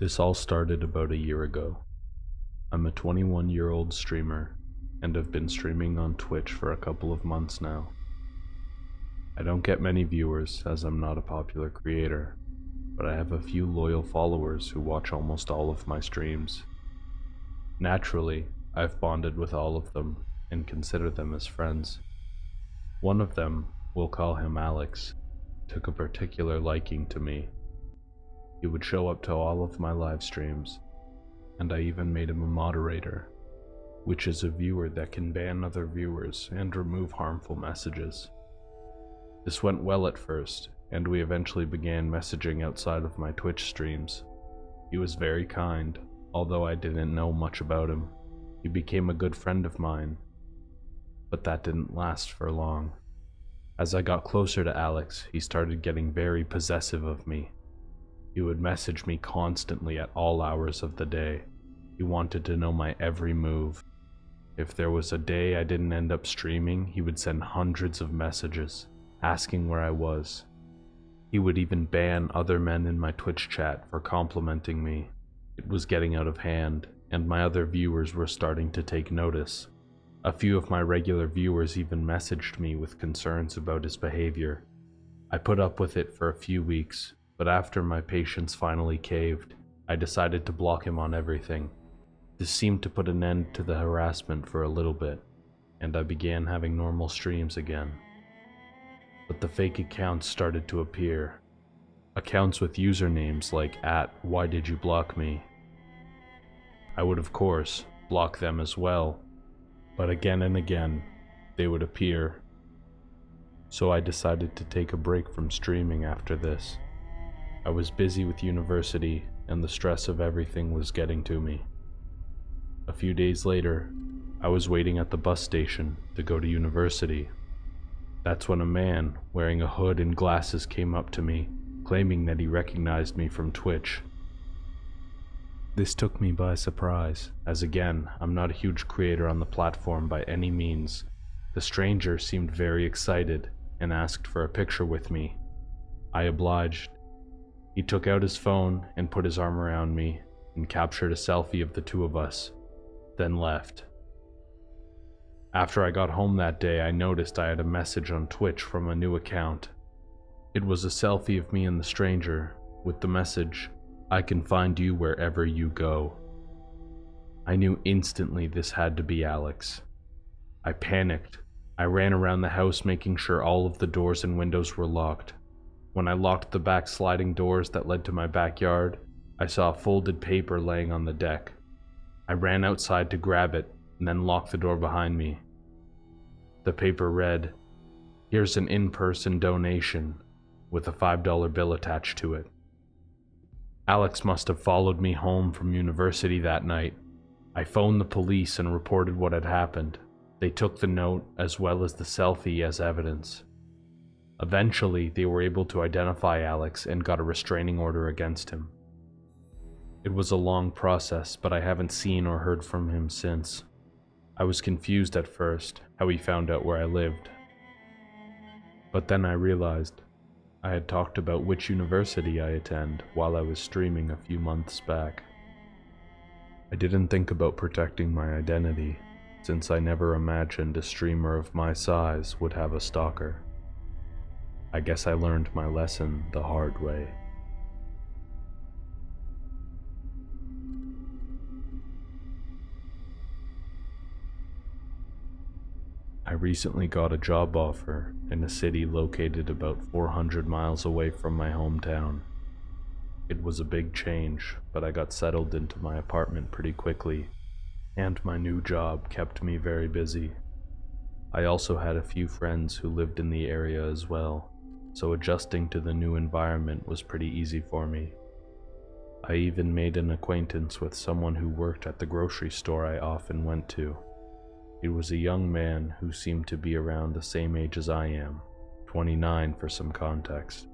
This all started about a year ago. I'm a 21-year-old streamer and have been streaming on Twitch for a couple of months now. I don't get many viewers as I'm not a popular creator, but I have a few loyal followers who watch almost all of my streams. Naturally, I've bonded with all of them and consider them as friends. One of them, we'll call him Alex, took a particular liking to me. He would show up to all of my live streams, and I even made him a moderator, which is a viewer that can ban other viewers and remove harmful messages. This went well at first, and we eventually began messaging outside of my Twitch streams. He was very kind, although I didn't know much about him. He became a good friend of mine, but that didn't last for long. As I got closer to Alex, he started getting very possessive of me. He would message me constantly at all hours of the day. He wanted to know my every move. If there was a day I didn't end up streaming, he would send hundreds of messages, asking where I was. He would even ban other men in my Twitch chat for complimenting me. It was getting out of hand, and my other viewers were starting to take notice. A few of my regular viewers even messaged me with concerns about his behavior. I put up with it for a few weeks, but after my patience finally caved, I decided to block him on everything. This seemed to put an end to the harassment for a little bit, and I began having normal streams again. But the fake accounts started to appear. Accounts with usernames like @WhyDidYouBlockMe. I would of course block them as well, but again and again they would appear. So I decided to take a break from streaming after this. I was busy with university and the stress of everything was getting to me. A few days later, I was waiting at the bus station to go to university. That's when a man wearing a hood and glasses came up to me, claiming that he recognized me from Twitch. This took me by surprise, as again, I'm not a huge creator on the platform by any means. The stranger seemed very excited and asked for a picture with me. I obliged. He took out his phone and put his arm around me and captured a selfie of the two of us, then left. After I got home that day, I noticed I had a message on Twitch from a new account. It was a selfie of me and the stranger, with the message, "I can find you wherever you go." I knew instantly this had to be Alex. I panicked. I ran around the house making sure all of the doors and windows were locked. When I locked the back sliding doors that led to my backyard, I saw folded paper laying on the deck. I ran outside to grab it and then locked the door behind me. The paper read, "Here's an in-person donation," with a $5 bill attached to it. Alex must have followed me home from university that night. I phoned the police and reported what had happened. They took the note as well as the selfie as evidence. Eventually, they were able to identify Alex and got a restraining order against him. It was a long process, but I haven't seen or heard from him since. I was confused at first how he found out where I lived. But then I realized I had talked about which university I attend while I was streaming a few months back. I didn't think about protecting my identity, since I never imagined a streamer of my size would have a stalker. I guess I learned my lesson the hard way. I recently got a job offer in a city located about 400 miles away from my hometown. It was a big change, but I got settled into my apartment pretty quickly, and my new job kept me very busy. I also had a few friends who lived in the area as well, so adjusting to the new environment was pretty easy for me. I even made an acquaintance with someone who worked at the grocery store I often went to. It was a young man who seemed to be around the same age as I am, 29 for some context.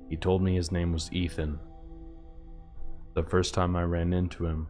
He told me his name was Ethan. The first time I ran into him,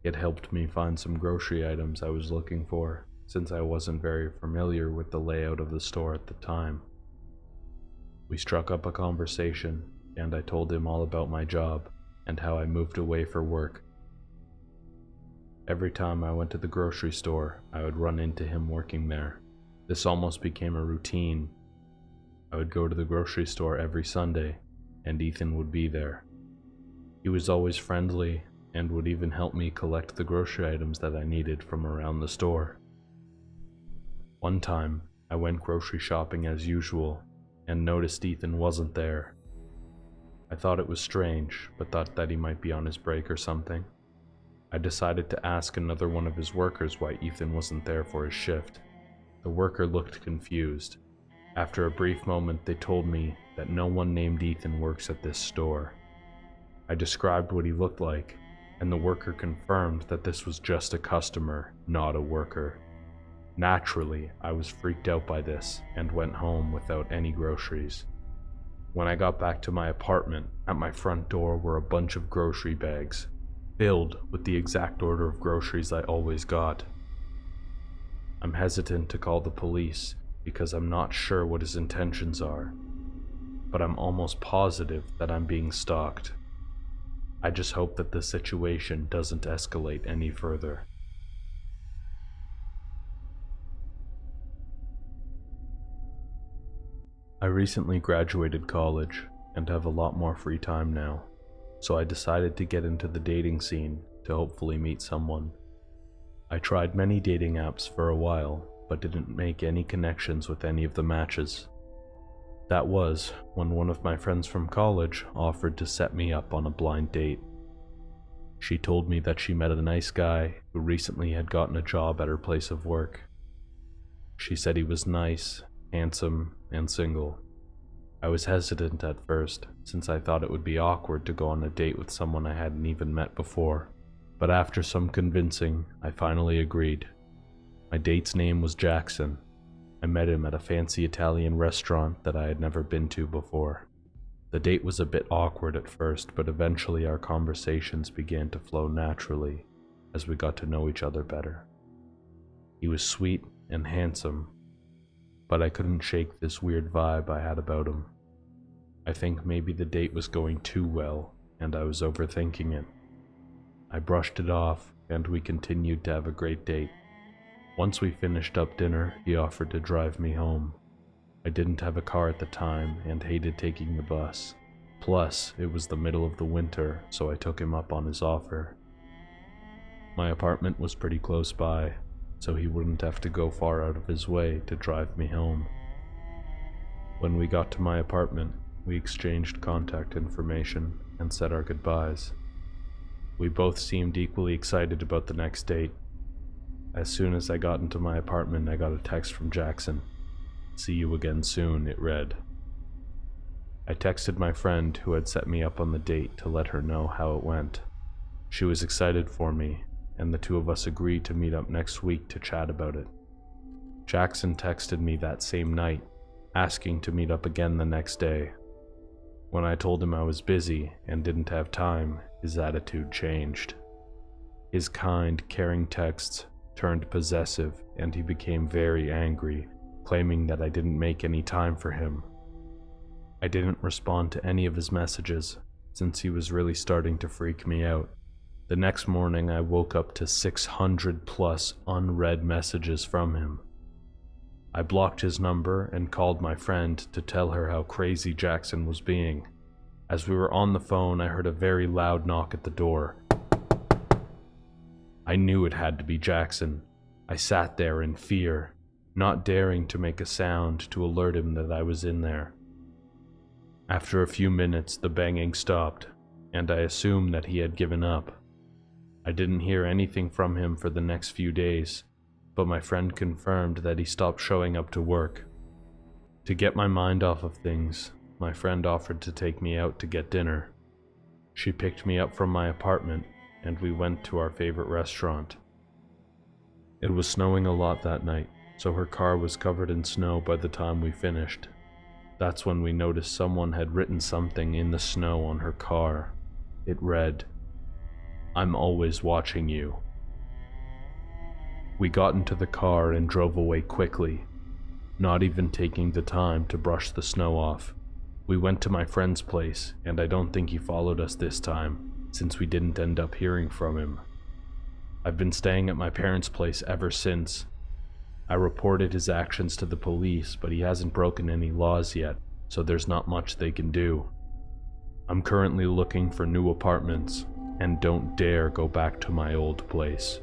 it helped me find some grocery items I was looking for, since I wasn't very familiar with the layout of the store at the time. We struck up a conversation, and I told him all about my job. and how I moved away for work. Every time I went to the grocery store, I would run into him working there. This almost became a routine. I would go to the grocery store every Sunday, and Ethan would be there. He was always friendly and would even help me collect the grocery items that I needed from around the store. One time, I went grocery shopping as usual and noticed Ethan wasn't there. I thought it was strange, but thought that he might be on his break or something. I decided to ask another one of his workers why Ethan wasn't there for his shift. The worker looked confused. After a brief moment, they told me that no one named Ethan works at this store. I described what he looked like, and the worker confirmed that this was just a customer, not a worker. Naturally, I was freaked out by this and went home without any groceries. When I got back to my apartment, at my front door were a bunch of grocery bags, filled with the exact order of groceries I always got. I'm hesitant to call the police because I'm not sure what his intentions are, but I'm almost positive that I'm being stalked. I just hope that the situation doesn't escalate any further. I recently graduated college and have a lot more free time now, so I decided to get into the dating scene to hopefully meet someone. I tried many dating apps for a while, but didn't make any connections with any of the matches. That was when one of my friends from college offered to set me up on a blind date. She told me that she met a nice guy who recently had gotten a job at her place of work. She said he was nice, handsome, and single. I was hesitant at first, since I thought it would be awkward to go on a date with someone I hadn't even met before, but after some convincing, I finally agreed. My date's name was Jackson. I met him at a fancy Italian restaurant that I had never been to before. The date was a bit awkward at first, but eventually our conversations began to flow naturally as we got to know each other better. He was sweet and handsome, but I couldn't shake this weird vibe I had about him. I think maybe the date was going too well, and I was overthinking it. I brushed it off, and we continued to have a great date. Once we finished up dinner, he offered to drive me home. I didn't have a car at the time and hated taking the bus. Plus, it was the middle of the winter, so I took him up on his offer. My apartment was pretty close by, so he wouldn't have to go far out of his way to drive me home. When we got to my apartment, we exchanged contact information and said our goodbyes. We both seemed equally excited about the next date. As soon as I got into my apartment, I got a text from Jackson. "See you again soon," it read. I texted my friend who had set me up on the date to let her know how it went. She was excited for me, and the two of us agreed to meet up next week to chat about it. Jackson texted me that same night, asking to meet up again the next day. When I told him I was busy and didn't have time, his attitude changed. His kind, caring texts turned possessive, and he became very angry, claiming that I didn't make any time for him. I didn't respond to any of his messages, since he was really starting to freak me out. The next morning, I woke up to 600 plus unread messages from him. I blocked his number and called my friend to tell her how crazy Jackson was being. As we were on the phone, I heard a very loud knock at the door. I knew it had to be Jackson. I sat there in fear, not daring to make a sound to alert him that I was in there. After a few minutes, the banging stopped, and I assumed that he had given up. I didn't hear anything from him for the next few days, but my friend confirmed that he stopped showing up to work. To get my mind off of things, my friend offered to take me out to get dinner. She picked me up from my apartment, and we went to our favorite restaurant. It was snowing a lot that night, so her car was covered in snow by the time we finished. That's when we noticed someone had written something in the snow on her car. It read, "I'm always watching you." We got into the car and drove away quickly, not even taking the time to brush the snow off. We went to my friend's place, and I don't think he followed us this time, since we didn't end up hearing from him. I've been staying at my parents' place ever since. I reported his actions to the police, but he hasn't broken any laws yet, so there's not much they can do. I'm currently looking for new apartments, and don't dare go back to my old place.